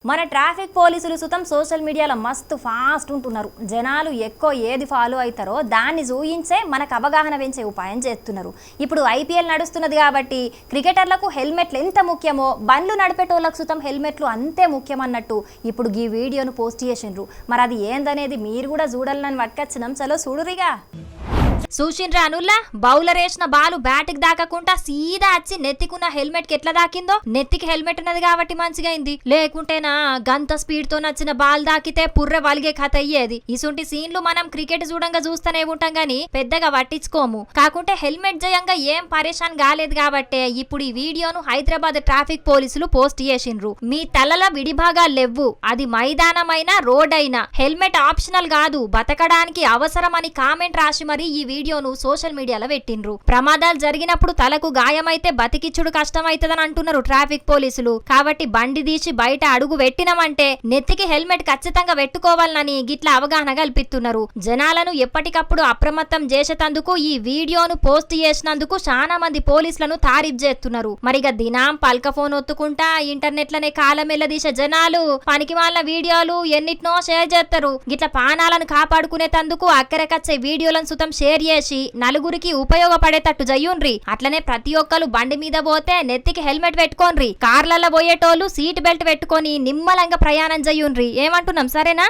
మన ట్రాఫిక్ పోలీసులు సుతం సోషల్ మీడియాలో మస్తు ఫాస్ట్ ఉంటున్నారు. జనాలు ఎక్కువ ఏది ఫాలో అవుతారో దాన్ని చూయించే మనకు అవగాహన పెంచే ఉపాయం చేస్తున్నారు. ఇప్పుడు ఐపీఎల్ నడుస్తున్నది కాబట్టి క్రికెటర్లకు హెల్మెట్లు ఎంత ముఖ్యమో బండ్లు నడిపేటోళ్ళకు సుతం హెల్మెట్లు అంతే ముఖ్యమన్నట్టు ఇప్పుడు ఈ వీడియోను పోస్ట్ చేసిండ్రు. మరి అది ఏందనేది మీరు కూడా చూడాలని పట్టుకొచ్చినాం. చలో చూడురిగా. చూసిండ్రా అనుల్లా, బౌలర్ వేసిన బాలు బ్యాట్కి దాకకుండా సీదా వచ్చి నెత్తికున్న హెల్మెట్ కి ఎట్లా దాకిందో. నెత్తికి హెల్మెట్ ఉన్నది కాబట్టి మంచిగా అయింది, లేకుంటేనా గంత స్పీడ్ తో నచ్చిన బాల్ దాకితే పుర్రె వలిగే కథ అయ్యేది. ఇసుంటి సీన్లు మనం క్రికెట్ చూడంగా చూస్తూనే ఉంటాం గానీ పెద్దగా పట్టించుకోము. కాకుంటే హెల్మెట్ జయంగా ఏం పరేషాన్ కాలేదు కాబట్టే ఇప్పుడు ఈ వీడియోను హైదరాబాద్ ట్రాఫిక్ పోలీసులు పోస్ట్ చేసిండ్రు. మీ తలల విడిభాగాలు లేవు, అది మైదానమైనా రోడ్ అయినా హెల్మెట్ ఆప్షనల్ కాదు, బతకడానికి అవసరమని కామెంట్ రాసి మరి ఈ వీడియోను సోషల్ మీడియాలో పెట్టిండ్రు. ప్రమాదాలు జరిగినప్పుడు తలకు గాయమైతే బతికిచ్చుడు కష్టమైతదని అంటున్నారు ట్రాఫిక్ పోలీసులు. కాబట్టి బండి తీసి బయట అడుగు పెట్టినమంటే నెత్తికి హెల్మెట్ ఖచ్చితంగా పెట్టుకోవాలని గిట్లా అవగాహన కల్పిస్తున్నారు. జనాలను ఎప్పటికప్పుడు అప్రమత్తం చేసేందుకు ఈ వీడియోను పోస్ట్ చేసినందుకు చాలా మంది పోలీసులను తారీఫ్ చేస్తున్నారు. మరిగా దినాం పల్క ఫోన్ ఒత్తుకుంటా ఇంటర్నెట్ లనే కాలం ఎల్లదీసే జనాలు పనికి మాలిన వీడియోలు ఎన్నిటినో షేర్ చేస్తారు. గిట్లా ప్రాణాలను కాపాడుకునేందుకు అక్కరకచ్చే వీడియోలను సుతం షేర్ చేసి నలుగురికి ఉపయోగపడేటట్టు జయ్యుండ్రి. అట్లనే ప్రతి ఒక్కరు బండి మీద పోతే నెత్తికి హెల్మెట్ పెట్టుకోండ్రి. కార్లలో పోయేటోళ్ళు సీట్ బెల్ట్ పెట్టుకొని నిమ్మలంగా ప్రయాణం జయ్యుండ్రి. ఏమంటున్నాం, సరేనా?